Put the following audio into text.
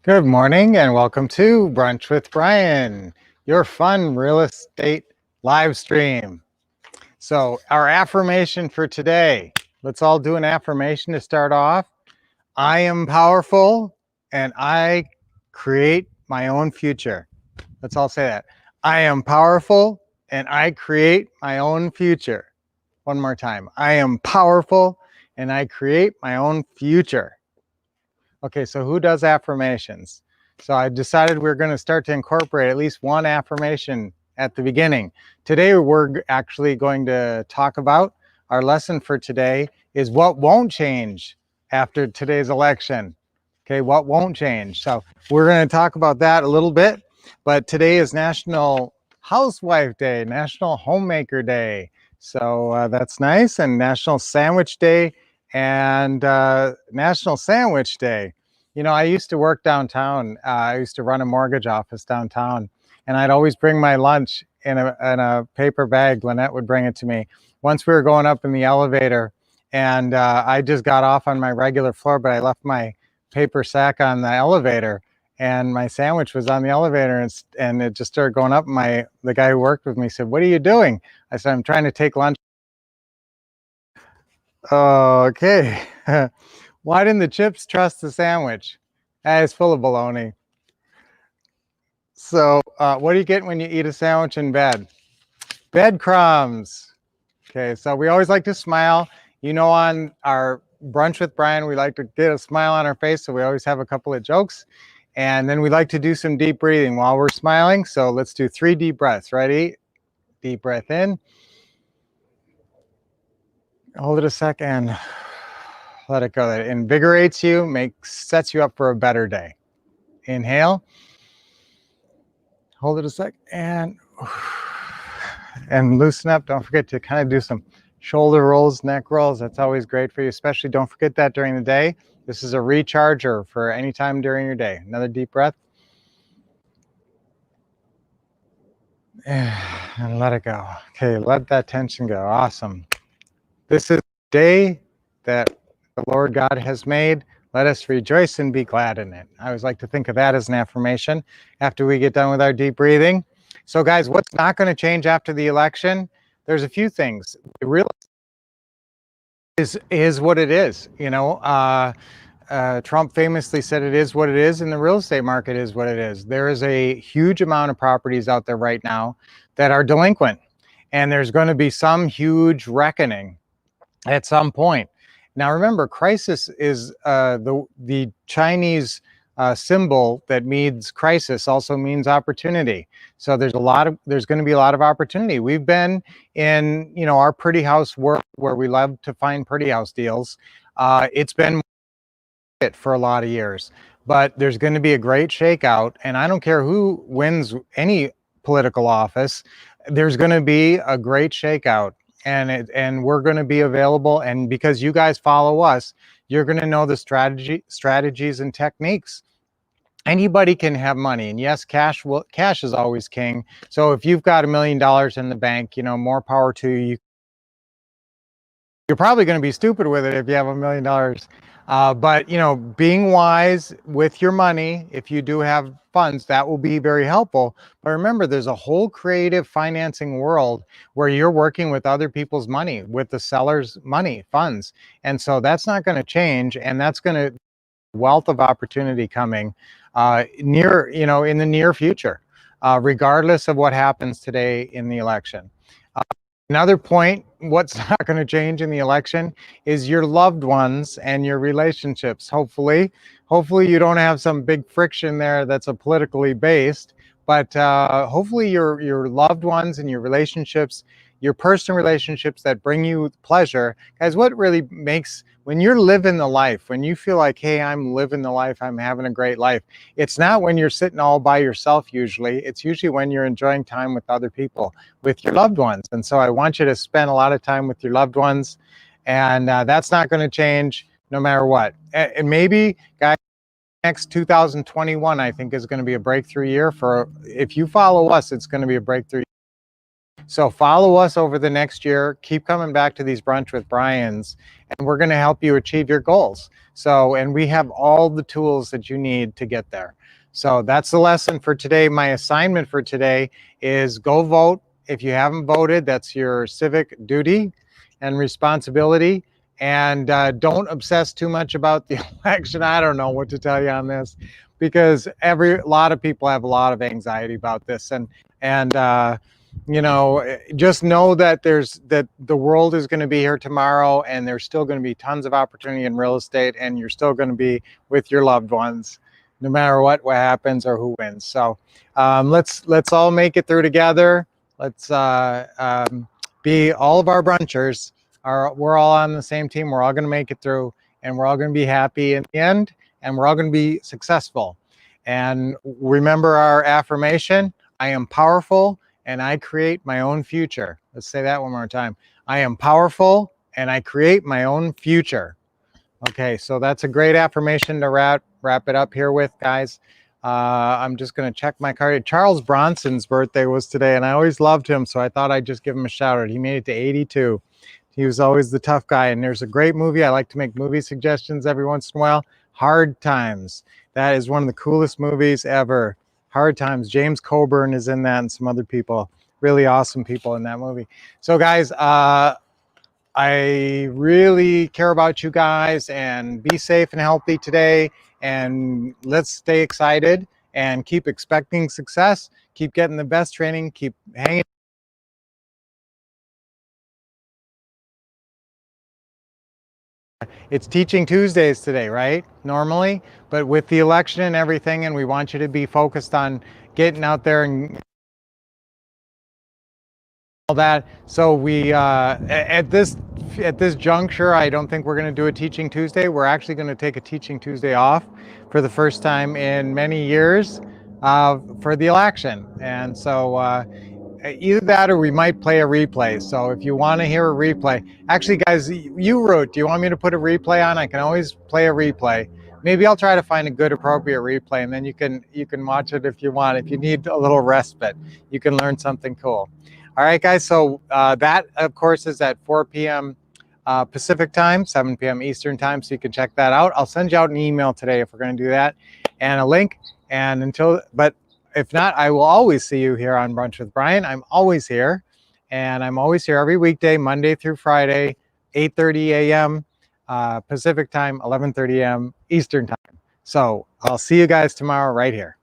Good morning and welcome to Brunch with Brian, your fun real estate live stream. So our affirmation for today, let's all do an affirmation to start off. I am powerful and I create my own future. Let's all say that. I am powerful and I create my own future. One more time. I am powerful and I create my own future. Okay, so who does affirmations? So I decided we're going to start to incorporate at least one affirmation at the beginning. Today we're actually going to talk about, our lesson for today is what won't change after today's election. Okay, what won't change? So we're going to talk about that a little bit, but today is National Housewife Day, National Homemaker Day. So that's nice, and National Sandwich Day and National Sandwich Day. You know, I used to work downtown. I used to run a mortgage office downtown, and I'd always bring my lunch in a paper bag. Lynette would bring it to me. Once we were going up in the elevator, and I just got off on my regular floor, but I left my paper sack on the elevator, and my sandwich was on the elevator, and it just started going up. The guy who worked with me said, "What are you doing?" I said, "I'm trying to take lunch." Okay. Why didn't the chips trust the sandwich? It's full of baloney. So what do you get when you eat a sandwich in bed? Breadcrumbs. Okay, so we always like to smile. You know, on our Brunch with Brian, we like to get a smile on our face, so we always have a couple of jokes. And then we like to do some deep breathing while we're smiling. So let's do 3 deep breaths. Ready? Deep breath in. Hold it a second. Let it go. That invigorates you, sets you up for a better day. Inhale. Hold it a sec and loosen up. Don't forget to kind of do some shoulder rolls, neck rolls. That's always great for you, especially don't forget that during the day. This is a recharger for any time during your day. Another deep breath. And let it go. Okay, let that tension go. Awesome. This is the day that the Lord God has made. Let us rejoice and be glad in it. I always like to think of that as an affirmation after we get done with our deep breathing. So guys, what's not going to change after the election? There's a few things. The real is what it is. You know, Trump famously said it is what it is, and the real estate market is what it is. There is a huge amount of properties out there right now that are delinquent, and there's going to be some huge reckoning at some point. Now remember, crisis is the Chinese symbol that means crisis also means opportunity. So there's going to be a lot of opportunity. We've been in, you know, our pretty house world where we love to find pretty house deals. It's been it for a lot of years, but there's going to be a great shakeout, and I don't care who wins any political office, there's going to be a great shakeout, and we're going to be available, and because you guys follow us, you're going to know the strategies and techniques. Anybody can have money, and yes, cash is always king. So if you've got $1 million in the bank, you know, more power to you. You're probably going to be stupid with it if you have $1 million. But, you know, being wise with your money, if you do have funds, that will be very helpful. But remember, there's a whole creative financing world where you're working with other people's money, with the seller's money, funds. And so that's not going to change. And that's going to wealth of opportunity coming in the near future, regardless of what happens today in the election. Another point, what's not going to change in the election is your loved ones and your relationships. Hopefully you don't have some big friction there that's a politically based, but hopefully your loved ones and your relationships, your personal relationships that bring you pleasure. Guys, what really makes, when you're living the life, when you feel like, hey, I'm living the life, I'm having a great life, it's not when you're sitting all by yourself usually. It's usually when you're enjoying time with other people, with your loved ones. And so I want you to spend a lot of time with your loved ones, and that's not going to change no matter what. And maybe, guys, next 2021, I think, is going to be a breakthrough year for, if you follow us, it's going to be a breakthrough. So follow us over the next year. Keep coming back to these Brunch with Brian's, and we're going to help you achieve your goals. So, and we have all the tools that you need to get there. So that's the lesson for today. My assignment for today is go vote. If you haven't voted, that's your civic duty and responsibility. And don't obsess too much about the election. I don't know what to tell you on this, because a lot of people have a lot of anxiety about this, and you know, just know that the world is going to be here tomorrow, and there's still going to be tons of opportunity in real estate, and you're still going to be with your loved ones, no matter what happens or who wins. So let's all make it through together. Let's be all of our brunchers. We're all on the same team. We're all going to make it through, and we're all going to be happy in the end, and we're all going to be successful. And remember our affirmation: I am powerful and I create my own future. Let's say that one more time. I am powerful and I create my own future. Okay, so that's a great affirmation to wrap it up here with, guys. I'm just going to check my card. Charles Bronson's birthday was today, and I always loved him, so I thought I'd just give him a shout out. He made it to 82. He was always the tough guy, and there's a great movie. I like to make movie suggestions every once in a while. Hard Times. That is one of the coolest movies ever. Hard Times. James Coburn is in that, and some other people. Really awesome people in that movie. So, guys, I really care about you guys, and be safe and healthy today, and let's stay excited and keep expecting success. Keep getting the best training. Keep hanging. It's Teaching Tuesdays today, right? Normally, but with the election and everything, and we want you to be focused on getting out there and all that. So we at this juncture, I don't think we're going to do a Teaching Tuesday. We're actually going to take a Teaching Tuesday off for the first time in many years for the election. And so either that or we might play a replay. So if you want to hear a replay, actually, guys, you wrote, do you want me to put a replay on? I can always play a replay. Maybe I'll try to find a good, appropriate replay, and then you can watch it if you want. If you need a little respite, you can learn something cool. All right, guys. So that, of course, is at 4 p.m. Pacific time, 7 p.m. Eastern time. So you can check that out. I'll send you out an email today if we're going to do that, and a link. And but if not, I will always see you here on Brunch with Brian. I'm always here, and I'm always here every weekday, Monday through Friday, 8:30 a.m. Pacific time, 11:30 a.m. Eastern time. So I'll see you guys tomorrow right here.